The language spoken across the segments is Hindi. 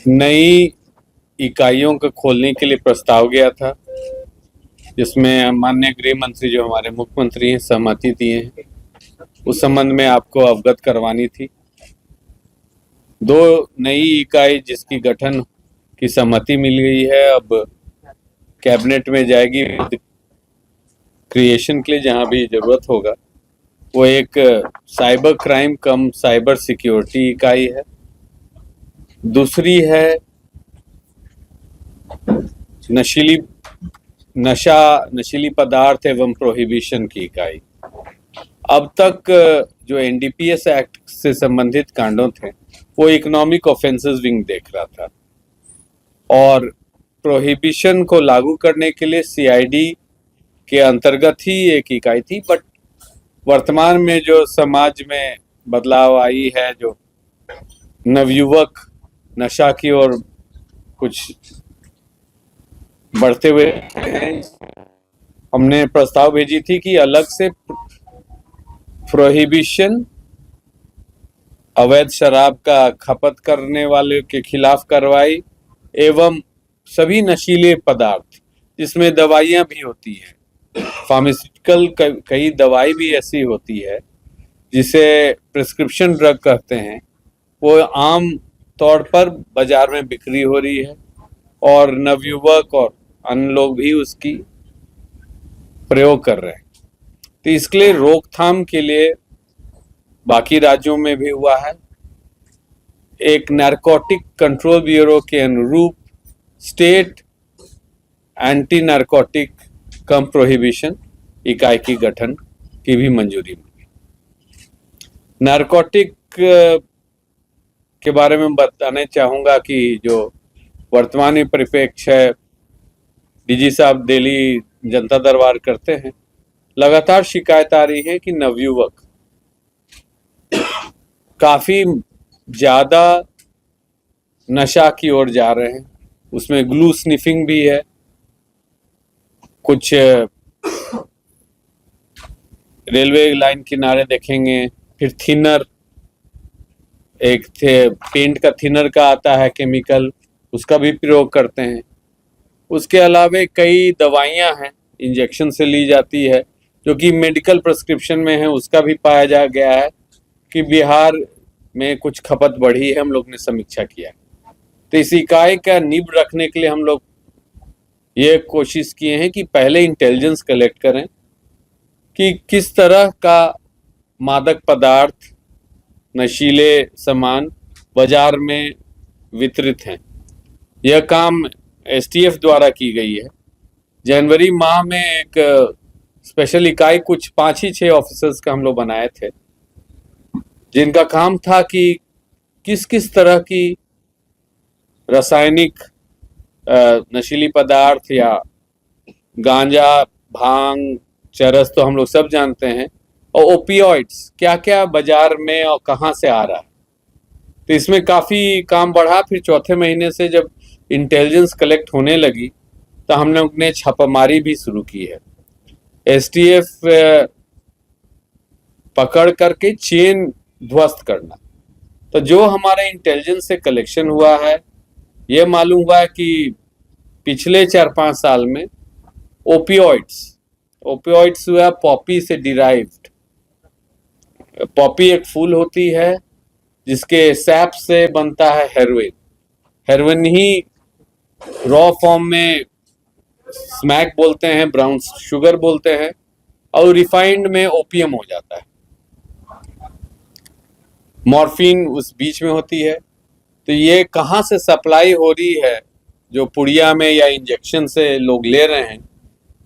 नई इकाइयों को खोलने के लिए प्रस्ताव गया था, जिसमें माननीय गृह मंत्री जो हमारे मुख्यमंत्री हैं सहमति दिए हैं। उस संबंध में आपको अवगत करवानी थी। 2 नई इकाई जिसकी गठन की सहमति मिल गई है, अब कैबिनेट में जाएगी क्रिएशन के लिए जहां भी जरूरत होगा। वो एक साइबर क्राइम कम साइबर सिक्योरिटी इकाई है। दूसरी है नशीली पदार्थ एवं प्रोहिबिशन की इकाई। अब तक जो एनडीपीएस एक्ट से संबंधित कांडों थे वो इकोनॉमिक ऑफेंसेस विंग देख रहा था, और प्रोहिबिशन को लागू करने के लिए सीआईडी के अंतर्गत ही एक इकाई थी। बट वर्तमान में जो समाज में बदलाव आई है, जो नवयुवक नशा की ओर कुछ बढ़ते हुए, हमने प्रस्ताव भेजी थी कि अलग से प्रोहिबिशन, अवैध शराब का खपत करने वाले के खिलाफ कार्रवाई, एवं सभी नशीले पदार्थ जिसमें दवाइयां भी होती हैं, फार्मास्यूटिकल कई दवाई भी ऐसी होती है जिसे प्रिस्क्रिप्शन ड्रग कहते हैं, वो आम तौर पर बाजार में बिक्री हो रही है और नवयुवक और अन्य लोग भी उसकी प्रयोग कर रहे हैं। तो इसके लिए रोकथाम के लिए बाकी राज्यों में भी हुआ है। एक नारकोटिक कंट्रोल ब्यूरो के अनुरूप स्टेट एंटी नारकोटिक कम प्रोहिबिशन इकाई की गठन की भी मंजूरी मिली। नारकोटिक के बारे में बताना चाहूंगा कि जो वर्तमान परिप्रेक्ष्य है, डीजी साहब दिल्ली जनता दरबार करते हैं, लगातार शिकायत आ रही है कि नवयुवक काफी ज्यादा नशा की ओर जा रहे हैं। उसमें ग्लू स्निफिंग भी है, कुछ रेलवे लाइन किनारे देखेंगे, फिर थिनर, एक पेंट का थिनर का आता है केमिकल, उसका भी प्रयोग करते हैं। उसके अलावा कई दवाइयां हैं इंजेक्शन से ली जाती है जो कि मेडिकल प्रिस्क्रिप्शन में है, उसका भी पाया जा गया है कि बिहार में कुछ खपत बढ़ी है। हम लोग ने समीक्षा किया, तो इस इकाई का नींव रखने के लिए हम लोग ये कोशिश किए हैं कि पहले इंटेलिजेंस कलेक्ट करें कि किस तरह का मादक पदार्थ, नशीले सामान बाजार में वितरित हैं। यह काम एसटीएफ द्वारा की गई है। जनवरी माह में एक स्पेशल इकाई कुछ 5 ही 6 ऑफिसर्स का हम लोग बनाए थे, जिनका काम था कि किस किस तरह की रासायनिक नशीली पदार्थ या गांजा, भांग, चरस तो हम लोग सब जानते हैं, और ओपियोइड्स क्या क्या बाजार में और कहाँ से आ रहा है। तो इसमें काफ़ी काम बढ़ा। फिर चौथे महीने से जब इंटेलिजेंस कलेक्ट होने लगी तो हम लोग ने छापामारी भी शुरू की है। एसटीएफ पकड़ करके चेन ध्वस्त करना। तो जो हमारे इंटेलिजेंस से कलेक्शन हुआ है, ये मालूम हुआ है कि पिछले 4-5 साल में ओपियोइड्स हुआ पॉपी से डिराइव्ड। पॉपी एक फूल होती है जिसके सैप से बनता है हेरोइन। हेरोइन ही रॉ फॉर्म में स्मैक बोलते हैं, ब्राउन शुगर बोलते हैं, और रिफाइंड में ओपियम हो जाता है। मॉर्फिन उस बीच में होती है। तो ये कहाँ से सप्लाई हो रही है, जो पुड़िया में या इंजेक्शन से लोग ले रहे हैं,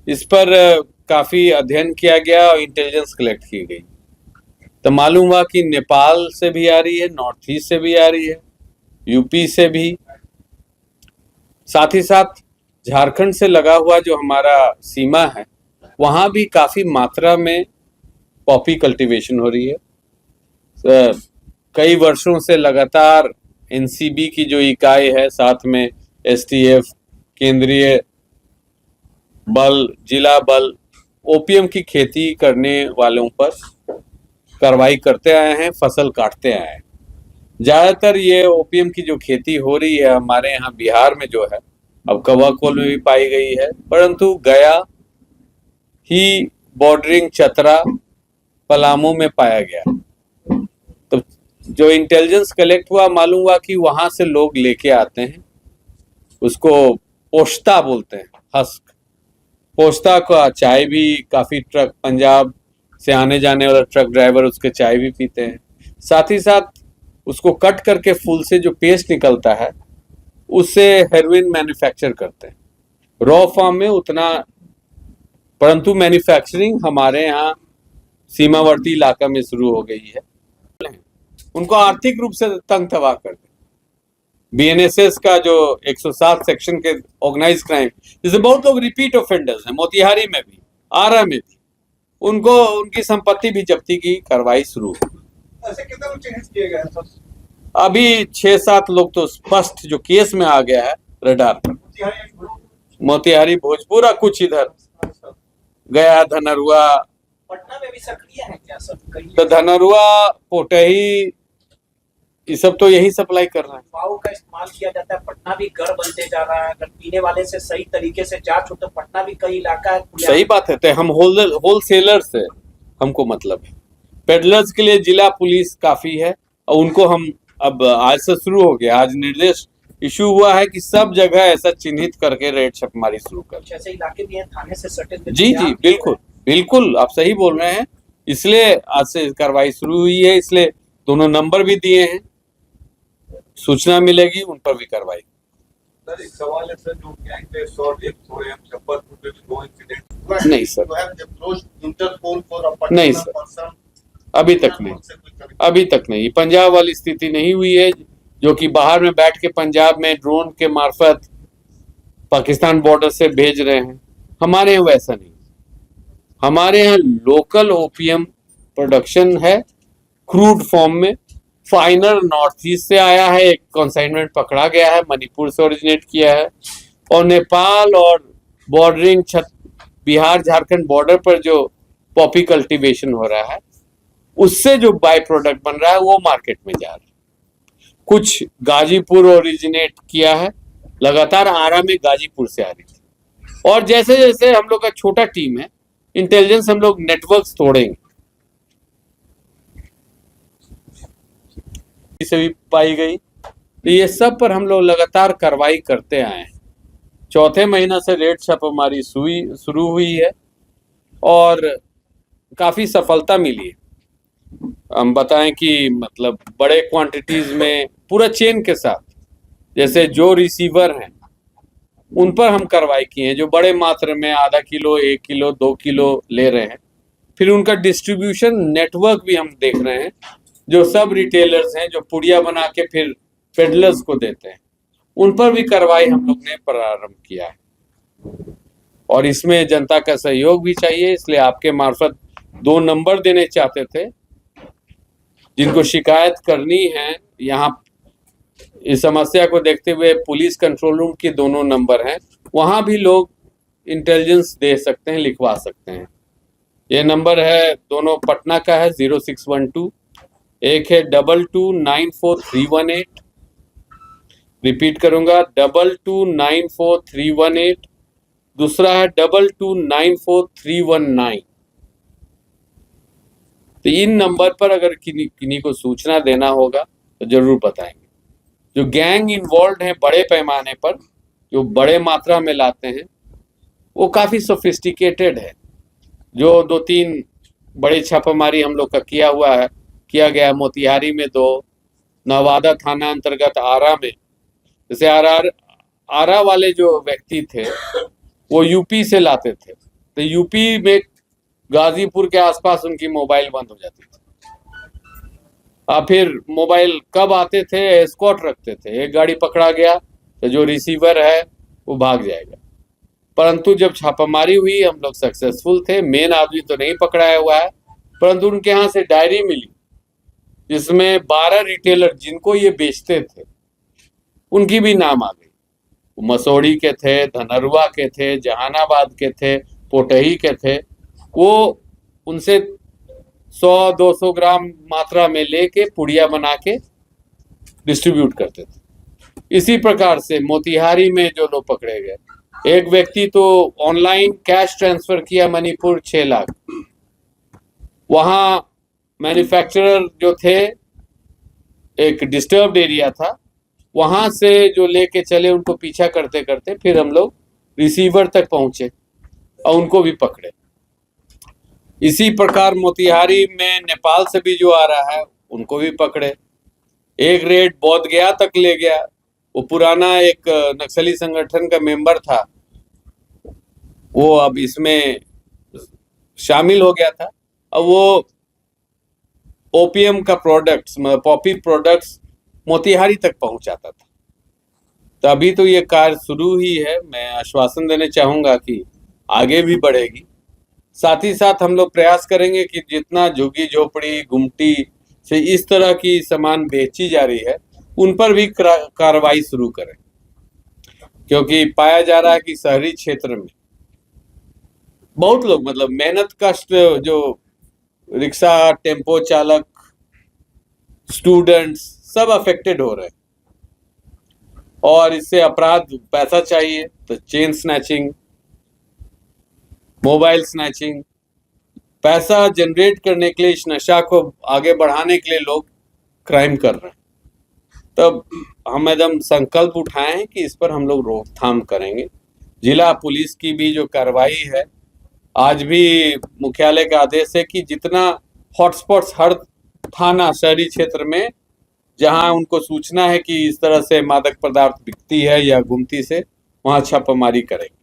इस पर काफ़ी अध्ययन किया गया और इंटेलिजेंस कलेक्ट की गई। तो मालूम हुआ कि नेपाल से भी आ रही है, नॉर्थ ईस्ट से भी आ रही है, यूपी से भी, साथ ही साथ झारखंड से लगा हुआ जो हमारा सीमा है, वहाँ भी काफ़ी मात्रा में पॉपी कल्टीवेशन हो रही है। कई वर्षों से लगातार एनसीबी की जो इकाई है, साथ में एसटीएफ, केंद्रीय बल, जिला बल, ओपीएम की खेती करने वालों पर कार्रवाई करते आए हैं, फसल काटते आए हैं। ज्यादातर ये ओपीएम की जो खेती हो रही है हमारे यहाँ बिहार में जो है, अब कवाकोल में भी पाई गई है, परंतु गया ही बॉर्डरिंग चतरा पलामू में पाया गया। तो जो इंटेलिजेंस कलेक्ट हुआ, मालूम हुआ कि वहां से लोग लेके आते हैं, उसको पोश्ता बोलते हैं, हस्क पोस्ता का चाय भी काफी ट्रक पंजाब से आने जाने वाला ट्रक ड्राइवर उसके चाय भी पीते हैं। साथ ही साथ उसको कट करके फूल से जो पेस्ट निकलता है उससे हेरोइन मैन्युफैक्चर करते हैं। रॉ फॉर्म में उतना, परंतु मैन्युफैक्चरिंग हमारे यहाँ सीमावर्ती इलाका में शुरू हो गई है। उनको आर्थिक रूप से तंग तबाह कर दे। बीएनएसएस का जो 107 सेक्शन के ऑर्गेनाइज क्राइम, जैसे बहुत लोग रिपीट ऑफेंडर्स हैं, मोतिहारी में भी, आरा में भी, उनको उनकी संपत्ति भी जब्ती की कार्रवाई शुरू हो। ऐसे कितने लोग चिन्हित किए गए हैं? अभी 6-7 लोग तो स्पष्ट जो केस में आ गया है रडार पर। मोतिहारी, भोजपुर, कुछ इधर गया, धनरुआ। पटना में भी सक्रिय है क्या सब? तो धनरुआ, पोटही, ये सब तो यही सप्लाई कर रहा है। पाव का इस्तेमाल किया जाता है, पटना भी गढ़ बनते जा रहा है। अगर पीने वाले से सही तरीके से जांच हो तो पटना भी कई इलाका है। सही बात है, तो हम होलसेलर से हमको मतलब है। पेडलर्स के लिए जिला पुलिस काफी है, और उनको हम अब आज से शुरू हो गया, आज निर्देश इशू हुआ है कि सब जगह ऐसा चिन्हित करके रेड छापेमारी शुरू कर। ऐसे इलाके भी हैं थाने से सटे? जी जी, बिल्कुल बिल्कुल, आप सही बोल रहे हैं। इसलिए आज से कार्रवाई शुरू हुई है, इसलिए दोनों नंबर भी दिए हैं, सूचना मिलेगी उन पर भी कार्रवाई। सर एक सवाल है सर, जो गैंग टेस्ट और रेप्स हो रहे हैं मुजफ्फरपुर में भी 2 इंसिडेंट। नहीं सर, नहीं सर, अभी तक नहीं, अभी तक नहीं। पंजाब वाली स्थिति नहीं हुई है, जो कि बाहर में बैठ के पंजाब में ड्रोन के मार्फत पाकिस्तान बॉर्डर से भेज रहे हैं। हमारे यहाँ वैसा नहीं, हमारे यहाँ लोकल ओपीएम प्रोडक्शन है क्रूड फॉर्म में। फाइनल नॉर्थ ईस्ट से आया है, एक कंसाइनमेंट पकड़ा गया है, मणिपुर से ओरिजिनेट किया है, और नेपाल और बॉर्डरिंग बिहार झारखंड बॉर्डर पर जो पॉपी कल्टीवेशन हो रहा है उससे जो बाय प्रोडक्ट बन रहा है वो मार्केट में जा रहा है। कुछ गाजीपुर ओरिजिनेट किया है, लगातार आरा में गाजीपुर से आ रही थी। और जैसे जैसे हम लोग का छोटा टीम है, इंटेलिजेंस हम लोग नेटवर्क्स तोड़ेंगे, से भी पाई गई। तो ये सब पर हम लोग लगातार कार्रवाई करते आए हैं। चौथे महीना से रेड छापेमारी शुरू हुई है और काफी सफलता मिली है। हम बताएं कि मतलब बड़े क्वांटिटीज में पूरा चेन के साथ, जैसे जो रिसीवर हैं उन पर हम कार्रवाई किए हैं, जो बड़े मात्रा में आधा किलो, 1 किलो, 2 किलो ले रहे हैं। फिर उनका डिस्ट्रीब्यूशन नेटवर्क भी हम देख रहे हैं, जो सब रिटेलर्स हैं जो पुड़िया बना के फिर पेडलर्स को देते हैं, उन पर भी कार्रवाई हम लोग ने प्रारंभ किया है। और इसमें जनता का सहयोग भी चाहिए, इसलिए आपके मार्फत 2 नंबर देने चाहते थे। जिनको शिकायत करनी है, यहाँ इस समस्या को देखते हुए पुलिस कंट्रोल रूम के दोनों नंबर हैं, वहाँ भी लोग इंटेलिजेंस दे सकते हैं, लिखवा सकते हैं। ये नंबर है, दोनों पटना का है 0612, एक है 2294,318, रिपीट करूंगा 2294,318, दूसरा है 2294,319। तो इन नंबर पर अगर किन्हीं को सूचना देना होगा तो जरूर बताएंगे। जो गैंग इन्वॉल्व हैं बड़े पैमाने पर, जो बड़े मात्रा में लाते हैं, वो काफी सोफिस्टिकेटेड है। जो 2-3 बड़ी छापेमारी हम लोग का किया गया है, मोतिहारी में 2, नवादा थाना अंतर्गत आरा में। जैसे आरा वाले जो व्यक्ति थे वो यूपी से लाते थे, तो यूपी में गाजीपुर के आसपास उनकी मोबाइल बंद हो जाती थी। फिर मोबाइल कब आते थे, एस्कॉर्ट रखते थे, एक गाड़ी पकड़ा गया तो जो रिसीवर है वो भाग जाएगा। परंतु जब छापामारी हुई हम लोग सक्सेसफुल थे। मेन आदमी तो नहीं पकड़ाया हुआ है, परंतु उनके यहाँ से डायरी मिली जिसमें 12 रिटेलर जिनको ये बेचते थे उनकी भी नाम आ गई। वो मसौड़ी के थे, धनरुआ के थे, जहानाबाद के थे, पोटही के थे। वो उनसे 100-200 ग्राम मात्रा में लेके पुड़िया बना के डिस्ट्रीब्यूट करते थे। इसी प्रकार से मोतिहारी में जो लोग पकड़े गए, एक व्यक्ति तो ऑनलाइन कैश ट्रांसफर किया मणिपुर 6 लाख। वहां मैन्युफैक्चरर जो थे, एक डिस्टर्ब्ड एरिया था, वहां से जो लेके चले उनको पीछा करते करते फिर हम लोग रिसीवर तक पहुंचे और उनको भी पकड़े। इसी प्रकार मोतिहारी में नेपाल से भी जो आ रहा है उनको भी पकड़े। एक रेड बोध गया तक ले गया, वो पुराना एक नक्सली संगठन का मेंबर था, वो अब इसमें शामिल हो गया था। अब वो ओपीएम का प्रोडक्ट्स, पॉपी प्रोडक्ट्स मोतिहारी तक पहुंचाता था। तो अभी तो ये कार्य शुरू ही है। मैं आश्वासन देना चाहूंगा कि आगे भी बढ़ेगी। साथ ही साथ हम लोग प्रयास करेंगे कि जितना झुग्गी झोपड़ी गुमटी से इस तरह की सामान बेची जा रही है उन पर भी कार्रवाई शुरू करें, क्योंकि पाया जा रहा है कि शहरी क्षेत्र में बहुत लोग, मतलब मेहनत कष्ट, जो रिक्शा, टेम्पो चालक, स्टूडेंट्स सब अफेक्टेड हो रहे हैं। और इससे अपराध, पैसा चाहिए तो चेन स्नैचिंग, मोबाइल स्नैचिंग, पैसा जनरेट करने के लिए, इस नशा को आगे बढ़ाने के लिए लोग क्राइम कर रहे हैं। तब हम एकदम संकल्प उठाए हैं कि इस पर हम लोग रोकथाम करेंगे। जिला पुलिस की भी जो कार्रवाई है, आज भी मुख्यालय का आदेश है कि जितना हॉटस्पॉट्स हर थाना शहरी क्षेत्र में जहां उनको सूचना है कि इस तरह से मादक पदार्थ बिकती है या घूमती से, वहां छापामारी करेंगे।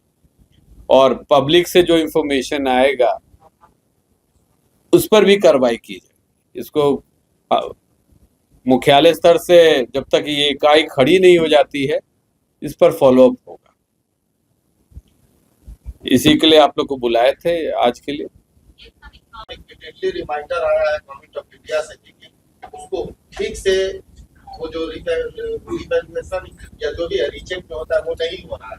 और पब्लिक से जो इंफॉर्मेशन आएगा उस पर भी कार्रवाई की जाए। इसको मुख्यालय स्तर से जब तक ये इकाई खड़ी नहीं हो जाती है, इस पर फॉलोअप होगा। इसी के लिए आप लोग को बुलाए थे आज के लिए। इमीडिएटली रिमाइंडर आया है गवर्नमेंट ऑफ इंडिया से कि उसको ठीक से वो जो रिवैल्यूएशन या जो भी रीचेक जो होता है वो नहीं हो रहा है,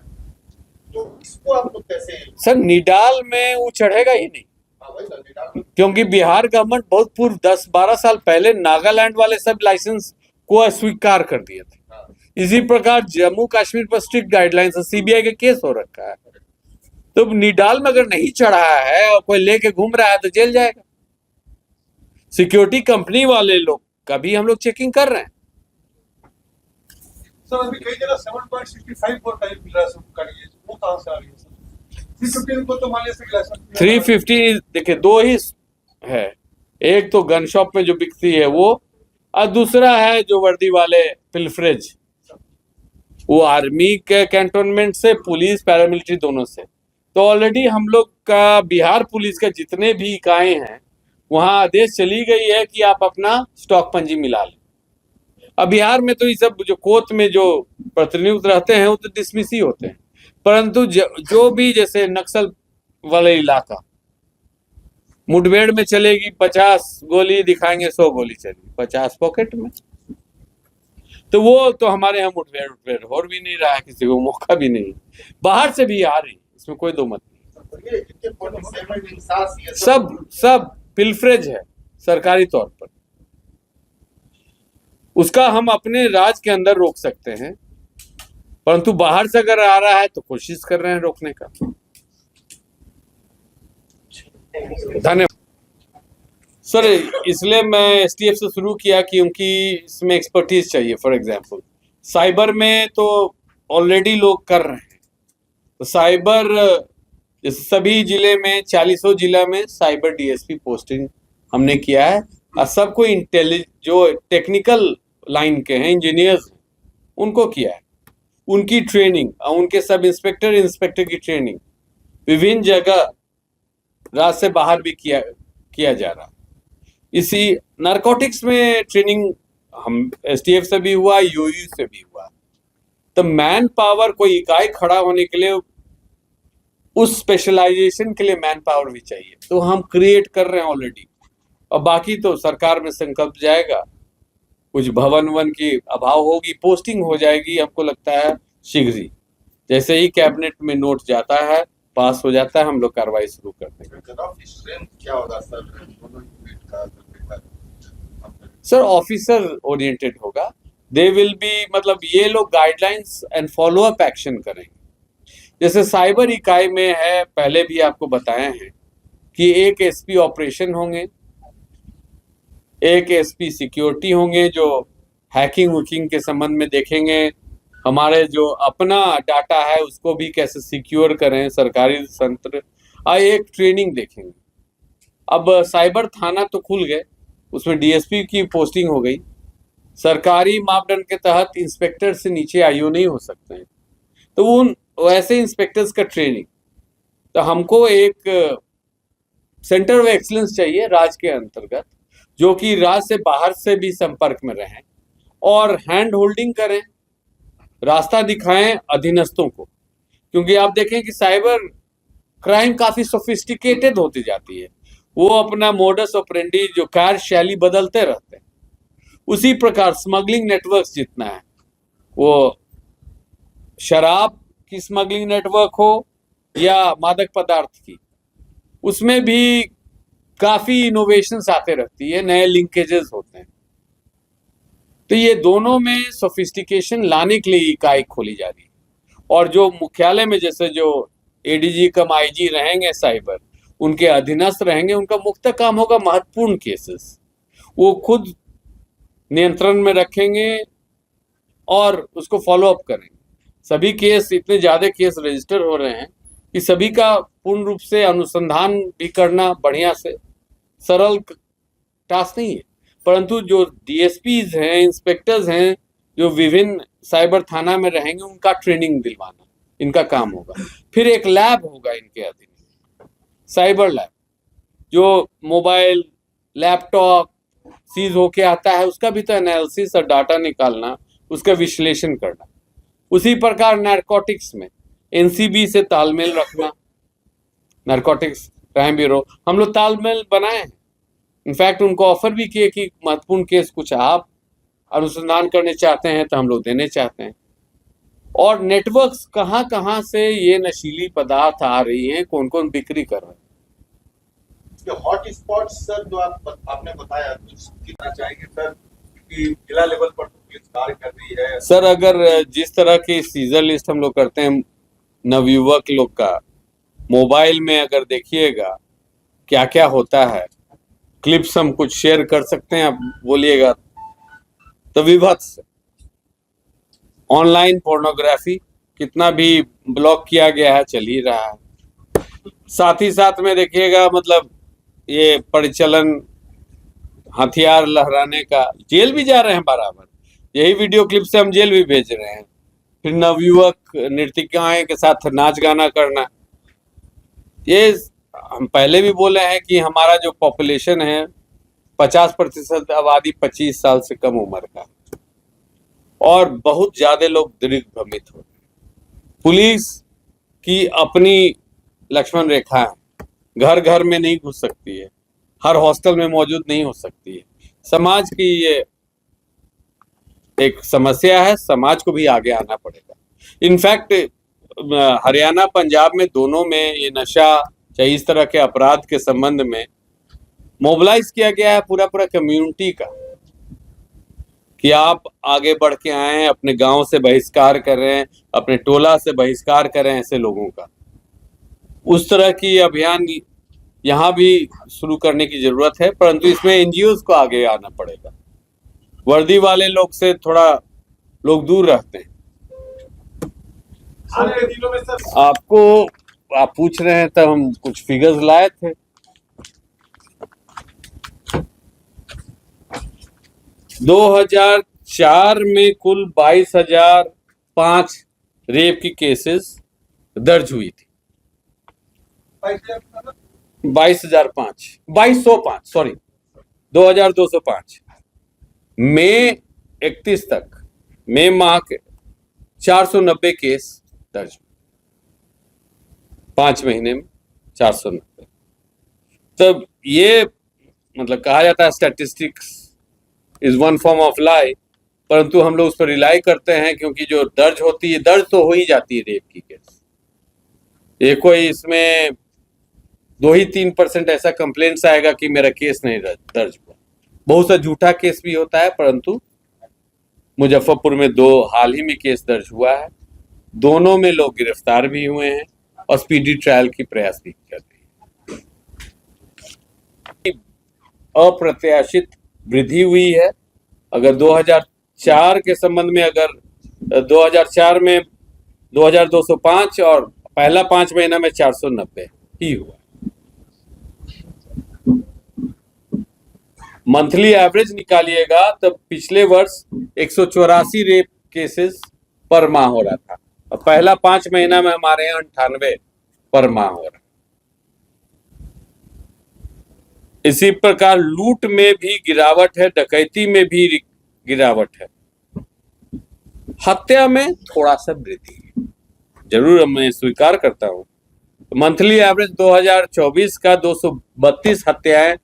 तो इसको आप लोग कैसे? सर, निडाल में वो चढ़ेगा ही नहीं, वही ना, निडाल क्योंकि बिहार गवर्नमेंट बहुत पूर्व 10-12 साल पहले नागालैंड वाले सब लाइसेंस को अस्वीकार कर दिए थे। हाँ। इसी प्रकार जम्मू कश्मीर पर स्ट्रिक्ट गाइडलाइंस, सीबीआई के केस हो रखा है। तो निडाल में अगर नहीं चढ़ा है और कोई लेके घूम रहा है तो जेल जाएगा। सिक्योरिटी कंपनी वाले लोग का भी हम लोग चेकिंग कर रहे हैं। सर अभी कई जगह 7.65 पर टाइम मिल रहा है सबका, ये वो कहां से आ रही है सर? 350 को तो मान लिया लाइसेंस 350 देखिए, दो ही है, एक तो गन शॉप में जो बिकती है वो, और दूसरा है जो वर्दी वाले पिलफरेज, वो आर्मी के कैंटोनमेंट से, पुलिस पैरामिलिट्री दोनों से। तो ऑलरेडी हम लोग का बिहार पुलिस का जितने भी इकाई हैं वहां आदेश चली गई है कि आप अपना स्टॉक पंजी मिला लें। अब बिहार में तो ये सब जो कोर्ट में जो प्रतिनियुक्त रहते हैं वो तो डिसमिस ही होते हैं, परंतु जो भी जैसे नक्सल वाले इलाका, मुठभेड़ में चलेगी 50 गोली दिखाएंगे, 100 गोली चलेगी, 50 पॉकेट में। तो वो तो हमारे यहाँ मुठभेड़ हो भी नहीं रहा है, किसी को मौका भी नहीं, बाहर से भी आ रही, इसमें कोई दो मत नहीं। सब पिलफरेज है सरकारी तौर पर, उसका हम अपने राज्य के अंदर रोक सकते हैं, परंतु बाहर से अगर आ रहा है तो कोशिश कर रहे हैं रोकने का। धन्यवाद सर। इसलिए मैं एसटीएफ से शुरू किया क्योंकि इसमें एक्सपर्टीज चाहिए। फॉर एग्जांपल साइबर में तो ऑलरेडी लोग कर रहे हैं, तो साइबर जैसे सभी जिले में 40 जिला में साइबर डीएसपी पोस्टिंग हमने किया है, और सबको जो टेक्निकल लाइन के हैं, इंजीनियर्स, उनको किया है, उनकी ट्रेनिंग और उनके सब इंस्पेक्टर की ट्रेनिंग विभिन्न जगह राज्य से बाहर भी किया जा रहा। इसी नारकोटिक्स में ट्रेनिंग हम एसटीएफ से भी हुआ, यूयू से भी हुआ। तो मैन पावर, कोई इकाई खड़ा होने के लिए उस स्पेशलाइजेशन के लिए मैन पावर भी चाहिए, तो हम क्रिएट कर रहे हैं ऑलरेडी। और बाकी तो सरकार में संकल्प जाएगा, कुछ भवन की अभाव होगी, पोस्टिंग हो जाएगी, हमको लगता है शीघ्र ही, जैसे ही कैबिनेट में नोट जाता है, पास हो जाता है, हम लोग कार्रवाई शुरू कर देंगे। क्या होगा सर? सर ऑफिसर ओरिएंटेड होगा, दे विल बी, मतलब ये लोग guidelines and follow up action करेंगे। जैसे साइबर इकाई में है, पहले भी आपको बताए हैं कि एक एसपी ऑपरेशन होंगे, एक एसपी सिक्योरिटी होंगे जो हैकिंग वुकिंग के संबंध में देखेंगे, हमारे जो अपना डाटा है उसको भी कैसे सिक्योर करें, सरकारी तंत्र, एक ट्रेनिंग देखेंगे। अब साइबर थाना तो खुल गए, उसमें डीएसपी की पोस्टिंग हो गई, सरकारी मापदंड के तहत इंस्पेक्टर से नीचे आईओ नहीं हो सकते हैं, तो उन वैसे इंस्पेक्टर्स का ट्रेनिंग, तो हमको एक सेंटर ऑफ एक्सीलेंस चाहिए राज्य के अंतर्गत, जो कि राज्य से बाहर से भी संपर्क में रहें और हैंड होल्डिंग करें, रास्ता दिखाएं अधीनस्थों को, क्योंकि आप देखें कि साइबर क्राइम काफी सोफिस्टिकेटेड होती जाती है, वो अपना मोडस ऑपरेंडी जो कार्यशैली बदलते रहते हैं। उसी प्रकार स्मगलिंग नेटवर्क्स जितना है, वो शराब की स्मगलिंग नेटवर्क हो या मादक पदार्थ की, उसमें भी काफी इनोवेशंस आते रहती है, नए लिंकेजेस होते हैं। तो ये दोनों में सोफिस्टिकेशन लाने के लिए इकाई खोली जा रही है, और जो मुख्यालय में जैसे जो एडीजी कम आईजी रहेंगे साइबर, उनके अधीनस्थ रहेंगे, उनका मुख्य काम होगा महत्वपूर्ण केसेस, वो खुद नियंत्रण में रखेंगे और उसको फॉलो अप करेंगे। सभी केस, इतने ज्यादा केस रजिस्टर हो रहे हैं कि सभी का पूर्ण रूप से अनुसंधान भी करना बढ़िया से सरल टास्क नहीं है, परंतु जो डीएसपीज हैं, इंस्पेक्टर्स हैं, जो विभिन्न साइबर थाना में रहेंगे, उनका ट्रेनिंग दिलवाना इनका काम होगा। फिर एक लैब होगा इनके अधीन, साइबर लैब, जो मोबाइल लैपटॉप सीज होके आता है उसका भी तो एनालिसिस और डाटा निकालना, उसका विश्लेषण करना। उसी प्रकार नारकोटिक्स में एनसीबी से तालमेल रखना, नारकोटिक्स क्राइम ब्यूरो, हम लोग तालमेल बनाए हैं, इनफैक्ट उनको ऑफर भी किए कि महत्वपूर्ण केस कुछ आप अनुसंधान करने चाहते हैं तो हम लोग देने चाहते हैं। और नेटवर्क्स कहाँ कहाँ से ये नशीली पदार्थ आ रही हैं, कौन कौन बिक्री कर रहे हैं। हॉट स्पॉट सर जो आपने बताया, कुछ कितना चाहेंगे सर कि जिला लेवल पर तो पुलिस कार्य कर रही है सर? अगर जिस तरह की सीजर लिस्ट हम लोग करते हैं नवयुवक लोग का, मोबाइल में अगर देखिएगा क्या क्या होता है, क्लिप्स हम कुछ शेयर कर सकते हैं, आप बोलिएगा तो विभत्स ऑनलाइन पोर्नोग्राफी कितना भी ब्लॉक किया गया है, चल ही रहा है। साथ ही साथ में देखिएगा, मतलब ये परिचलन हथियार लहराने का, जेल भी जा रहे हैं बराबर, यही वीडियो क्लिप से हम जेल भी भेज रहे हैं। फिर नवयुवक नर्तिकाएं के साथ नाच गाना करना, ये हम पहले भी बोले हैं कि हमारा जो पॉपुलेशन है 50% आबादी 25 साल से कम उम्र का, और बहुत ज्यादा लोग दिग्भ्रमित हो रहे हैं। पुलिस की अपनी लक्ष्मण रेखा है, घर घर में नहीं घुस सकती है, हर हॉस्टल में मौजूद नहीं हो सकती है। समाज की ये एक समस्या है, समाज को भी आगे आना पड़ेगा। इनफैक्ट हरियाणा पंजाब में दोनों में ये नशा चाहे इस तरह के अपराध के संबंध में मोबिलाइज किया गया है पूरा कम्युनिटी का, कि आप आगे बढ़ के आए, अपने गांव से बहिष्कार कर रहे हैं, अपने टोला से बहिष्कार कर रहे हैं ऐसे लोगों का। उस तरह की अभियान यहाँ भी शुरू करने की जरूरत है, परंतु इसमें एनजीओ को आगे आना पड़ेगा। वर्दी वाले लोग से थोड़ा लोग दूर रहते हैं। आपको आप पूछ रहे हैं तो हम कुछ फिगर्स लाए थे। 2004 में कुल 22,005 रेप की केसेस दर्ज हुई थी। 22,205 सॉरी 2205। मई 31 तक, मई माह के 490 केस दर्ज, 5 महीने में 490। तब ये मतलब कहा जाता है statistics is one form of lie, परंतु हम लोग उस पर रिलाई करते हैं, क्योंकि जो दर्ज होती है, दर्ज तो हो ही जाती है रेप की केस। ये कोई इसमें 2-3% ऐसा कंप्लेंट्स आएगा कि मेरा केस नहीं दर्ज हुआ। बहुत सा झूठा केस भी होता है, परंतु मुजफ्फरपुर में 2 हाल ही में केस दर्ज हुआ है, दोनों में लोग गिरफ्तार भी हुए हैं और स्पीडी ट्रायल की प्रयास भी कर रही है। अप्रत्याशित वृद्धि हुई है। अगर 2004 के संबंध में, अगर 2004 में 2205 और पहला 5 महीना में 490 ही हुआ। मंथली एवरेज निकालिएगा तब पिछले वर्ष 184 रेप केसेस पर माह हो रहा था और पहला 5 महीना में हमारे यहाँ 98 पर माह हो रहा। इसी प्रकार लूट में भी गिरावट है, डकैती में भी गिरावट है, हत्या में थोड़ा सा वृद्धि है, जरूर मैं स्वीकार करता हूं। मंथली एवरेज 2024 का 232 हत्याएं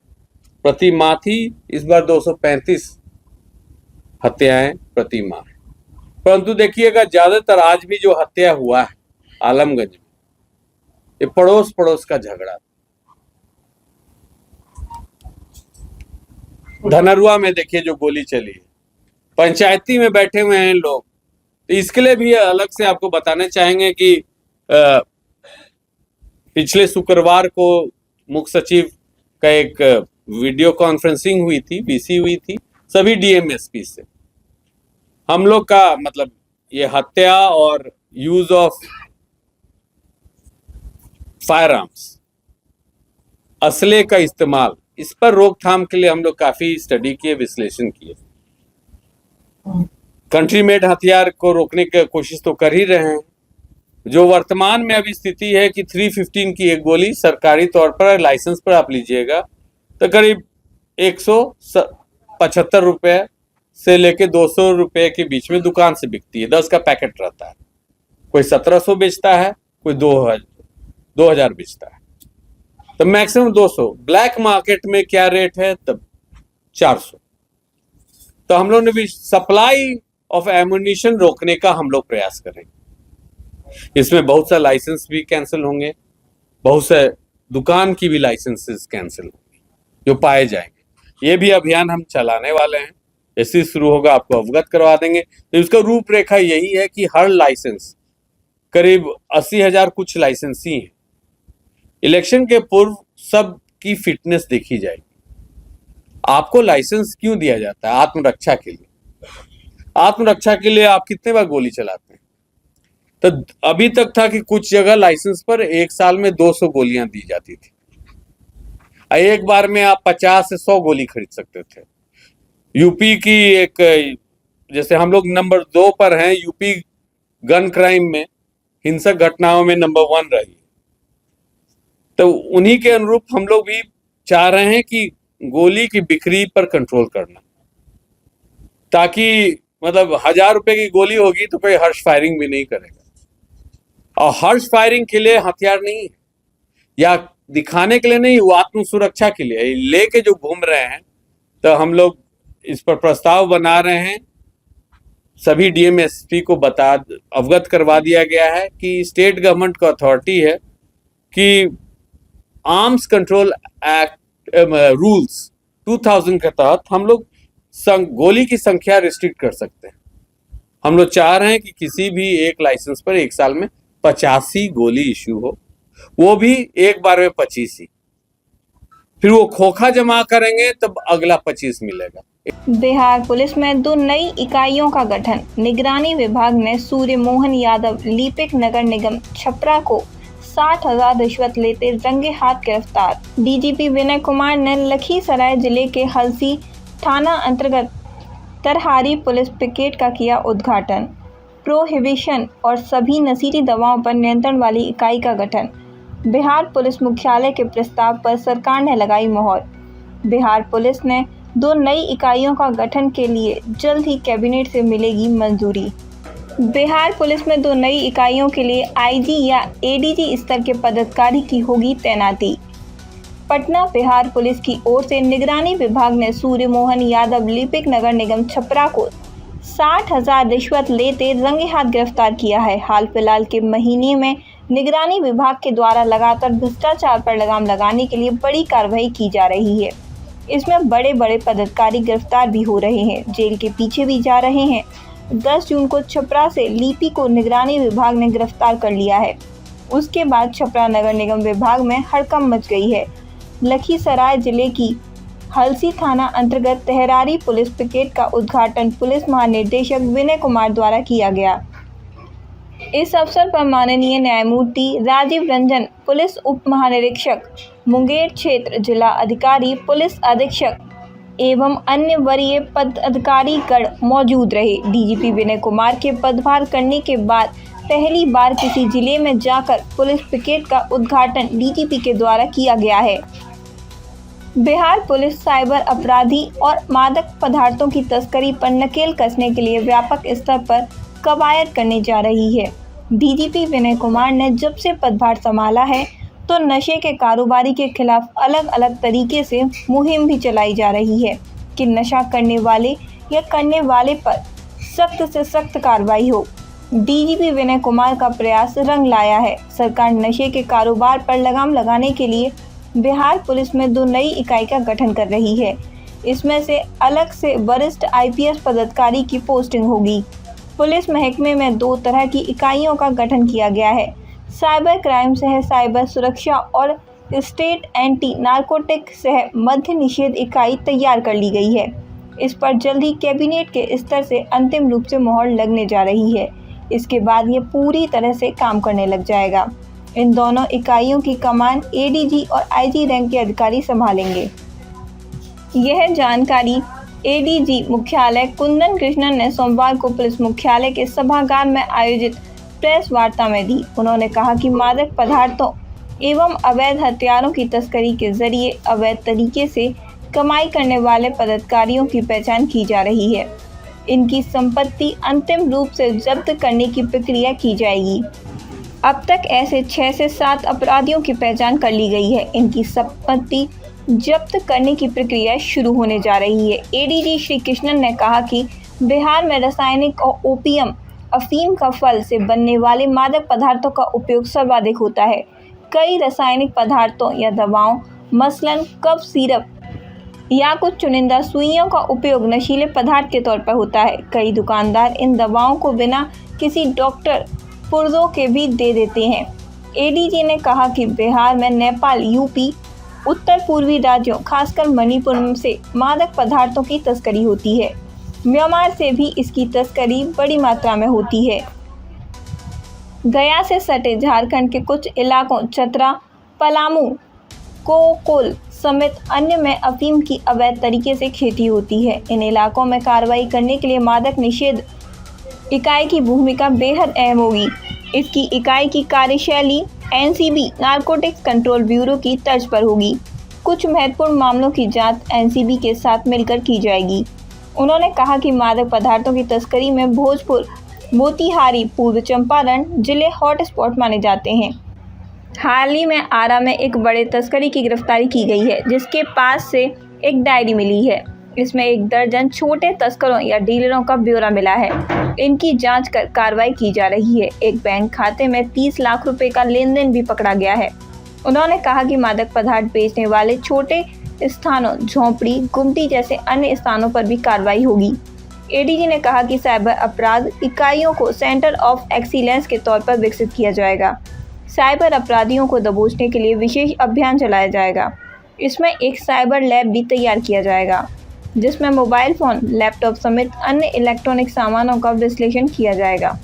प्रति माह थी, इस बार 235 हत्याएं प्रति माह। परंतु देखिएगा ज्यादातर आज भी जो हत्या हुआ है आलमगंज में, ये पड़ोस पड़ोस का झगड़ा। धनरुआ में देखिए जो गोली चली है, पंचायती में बैठे हुए हैं लोग। तो इसके लिए भी अलग से आपको बताना चाहेंगे कि पिछले शुक्रवार को मुख्य सचिव का एक वीडियो कॉन्फ्रेंसिंग हुई थी, वीसी हुई थी सभी डीएमएसपी से। हम लोग का मतलब ये हत्या और यूज ऑफ फायर आर्म्स, असले का इस्तेमाल, इस पर रोकथाम के लिए हम लोग काफी स्टडी किए, विश्लेषण किए। कंट्री मेड हथियार को रोकने की कोशिश तो कर ही रहे हैं। जो वर्तमान में अभी स्थिति है कि 315 की एक गोली सरकारी तौर पर लाइसेंस पर आप लीजिएगा तो करीब 175 रुपए से लेके 200 रुपए के बीच में दुकान से बिकती है। 10 का पैकेट रहता है, कोई 1700 बेचता है, कोई 2000 बेचता है, तो मैक्सिमम 200। ब्लैक मार्केट में क्या रेट है तब 400। तो हम लोग ने भी सप्लाई ऑफ एम्युनिशन रोकने का हम लोग प्रयास करेंगे। इसमें बहुत सा लाइसेंस भी कैंसिल होंगे, बहुत से दुकान की भी लाइसेंसेस कैंसिल होंगे जो पाए जाएंगे। ये भी अभियान हम चलाने वाले हैं, जैसे शुरू होगा आपको अवगत करवा देंगे। तो इसका रूपरेखा यही है कि हर लाइसेंस करीब 80,000 कुछ लाइसेंस ही हैं। इलेक्शन के पूर्व सबकी फिटनेस देखी जाएगी। आपको लाइसेंस क्यों दिया जाता है? आत्मरक्षा के लिए। आत्मरक्षा के लिए आप कितने बार गोली चलाते हैं? तो अभी तक था कि कुछ जगह लाइसेंस पर एक साल में 200 गोलियां दी जाती थी। एक बार में आप 50 से 100 गोली खरीद सकते थे। यूपी की एक, जैसे हम लोग नंबर 2 पर हैं यूपी गन क्राइम में, हिंसक घटनाओं में नंबर 1 रही। तो उन्हीं के अनुरूप हम लोग भी चाह रहे हैं कि गोली की बिक्री पर कंट्रोल करना, ताकि मतलब 1000 रुपए की गोली होगी तो कोई हर्ष फायरिंग भी नहीं करेगा। और हर्ष फायरिंग के लिए हथियार नहीं है, या दिखाने के लिए नहीं, वो आत्म सुरक्षा के लिए लेके जो घूम रहे हैं। तो हम लोग इस पर प्रस्ताव बना रहे हैं। सभी डीएमएसपी को अवगत करवा दिया गया है कि स्टेट गवर्नमेंट का अथॉरिटी है कि आर्म्स कंट्रोल एक्ट रूल्स 2000 के तहत हम लोग गोली की संख्या रिस्ट्रिक्ट कर सकते हैं। हम लोग चाह रहे हैं कि किसी भी एक लाइसेंस पर एक साल में 85 गोली इश्यू हो, वो भी एक बार में 25 ही। फिर वो खोखा जमा करेंगे तब अगला 25 मिलेगा। बिहार पुलिस में 2 नई इकाइयों का गठन। निगरानी विभाग ने सूर्य मोहन यादव लिपिक नगर निगम छपरा को 60,000 रिश्वत लेते रंगे हाथ गिरफ्तार। डीजीपी विनय कुमार ने लखीसराय जिले के हलसी थाना अंतर्गत तरहारी पुलिस पिकेट का किया उद्घाटन। प्रोहिबिशन और सभी नशीली दवाओं पर नियंत्रण वाली इकाई का गठन। बिहार पुलिस मुख्यालय के प्रस्ताव पर सरकार ने लगाई मोहर। बिहार पुलिस ने 2 नई इकाइयों का गठन के लिए जल्द ही कैबिनेट से मिलेगी मंजूरी। बिहार पुलिस में 2 नई इकाइयों के लिए आईजी या एडीजी स्तर के पदाधिकारी की होगी तैनाती। पटना बिहार पुलिस की ओर से निगरानी विभाग ने सूर्य मोहन यादव लिपिक नगर निगम छपरा को 60,000 रिश्वत लेते रंगे हाथ गिरफ्तार किया है। हाल फिलहाल के महीने में निगरानी विभाग के द्वारा लगातार भ्रष्टाचार पर लगाम लगाने के लिए बड़ी कार्रवाई की जा रही है। इसमें बड़े बड़े पदाधिकारी गिरफ्तार भी हो रहे हैं, जेल के पीछे भी जा रहे हैं। 10 जून को छपरा से लिपि को निगरानी विभाग ने गिरफ्तार कर लिया है। उसके बाद छपरा नगर निगम विभाग में हड़कंप मच गई है। लखीसराय जिले की हलसी थाना अंतर्गत तहरारी पुलिस पिकेट का उद्घाटन पुलिस महानिदेशक विनय कुमार द्वारा किया गया। इस अवसर पर माननीय न्यायमूर्ति राजीव रंजन, पुलिस उप महानिरीक्षक मुंगेर क्षेत्र, जिला अधिकारी, पुलिस अधीक्षक एवं अन्य वरीय पदाधिकारी गण मौजूद रहे। डीजीपी विनय कुमार के पदभार करने के बाद पहली बार किसी जिले में जाकर पुलिस पिकेट का उद्घाटन डीजीपी के द्वारा किया गया है। बिहार पुलिस साइबर अपराधी और मादक पदार्थों की तस्करी पर नकेल कसने के लिए व्यापक स्तर पर कवायद करने जा रही है। डीजीपी विनय कुमार ने जब से पदभार संभाला है तो नशे के कारोबारी के खिलाफ अलग अलग तरीके से मुहिम भी चलाई जा रही है कि नशा करने वाले या करने वाले पर सख्त से सख्त कार्रवाई हो। डीजीपी विनय कुमार का प्रयास रंग लाया है। सरकार नशे के कारोबार पर लगाम लगाने के लिए बिहार पुलिस में 2 नई इकाई का गठन कर रही है। इसमें से अलग से वरिष्ठ आईपीएस पदाधिकारी की पोस्टिंग होगी। पुलिस महकमे में 2 तरह की इकाइयों का गठन किया गया है। साइबर क्राइम सह साइबर सुरक्षा और स्टेट एंटी नारकोटिक सह मद्य निषेध इकाई तैयार कर ली गई है। इस पर जल्द ही कैबिनेट के स्तर से अंतिम रूप से मोहर लगने जा रही है। इसके बाद ये पूरी तरह से काम करने लग जाएगा। इन दोनों इकाइयों की कमान एडीजी और आईजी रैंक के अधिकारी संभालेंगे। यह जानकारी एडीजी मुख्यालय कुंदन कृष्णन ने सोमवार को पुलिस मुख्यालय के सभागार में आयोजित प्रेस वार्ता में दी। उन्होंने कहा कि मादक पदार्थों एवं अवैध हथियारों की तस्करी के जरिए अवैध तरीके से कमाई करने वाले पदाधिकारियों की पहचान की जा रही है। इनकी संपत्ति अंतिम रूप से जब्त करने की प्रक्रिया की जाएगी। अब तक ऐसे 6 से 7 अपराधियों की पहचान कर ली गई है। इनकी संपत्ति जब्त करने की प्रक्रिया शुरू होने जा रही है। एडीजी श्री कृष्णन ने कहा कि बिहार में रासायनिक और ओपियम अफीम का फल से बनने वाले मादक पदार्थों का उपयोग सर्वाधिक होता है। कई रासायनिक पदार्थों या दवाओं मसलन कफ सिरप या कुछ चुनिंदा सुइयों का उपयोग नशीले पदार्थ के तौर पर होता है। कई दुकानदार इन दवाओं को बिना किसी डॉक्टर पुर्जों के भी दे देते हैं। एडीजी ने कहा कि बिहार में नेपाल, यूपी, उत्तर पूर्वी राज्यों खासकर मणिपुर से मादक पदार्थों की तस्करी होती है। म्यांमार से भी इसकी तस्करी बड़ी मात्रा में होती है। गया से सटे झारखंड के कुछ इलाकों चतरा, पलामू, कोकोल समेत अन्य में अफीम की अवैध तरीके से खेती होती है। इन इलाकों में कार्रवाई करने के लिए मादक निषेध इकाई की भूमिका बेहद अहम होगी। इसकी इकाई की कार्यशैली एनसीबी नारकोटिक्स कंट्रोल ब्यूरो की तर्ज पर होगी। कुछ महत्वपूर्ण मामलों की जांच एनसीबी के साथ मिलकर की जाएगी। उन्होंने कहा कि मादक पदार्थों की तस्करी में भोजपुर, मोतिहारी, पूर्व चंपारण जिले हॉटस्पॉट माने जाते हैं। हाल ही में आरा में एक बड़े तस्करी की गिरफ्तारी की गई है, जिसके पास से एक डायरी मिली है। इसमें 1 दर्जन छोटे तस्करों या डीलरों का ब्यौरा मिला है। इनकी जांच कर कार्रवाई की जा रही है। एक बैंक खाते में 30 लाख रुपए का लेन देन भी पकड़ा गया है। उन्होंने कहा कि मादक पदार्थ बेचने वाले छोटे स्थानों, झोंपड़ी, गुमटी जैसे अन्य स्थानों पर भी कार्रवाई होगी। एडीजी ने कहा कि साइबर अपराध इकाइयों को सेंटर ऑफ एक्सीलेंस के तौर पर विकसित किया जाएगा। साइबर अपराधियों को दबोचने के लिए विशेष अभियान चलाया जाएगा। इसमें एक साइबर लैब भी तैयार किया जाएगा, जिसमें मोबाइल फ़ोन, लैपटॉप समेत अन्य इलेक्ट्रॉनिक सामानों का विश्लेषण किया जाएगा।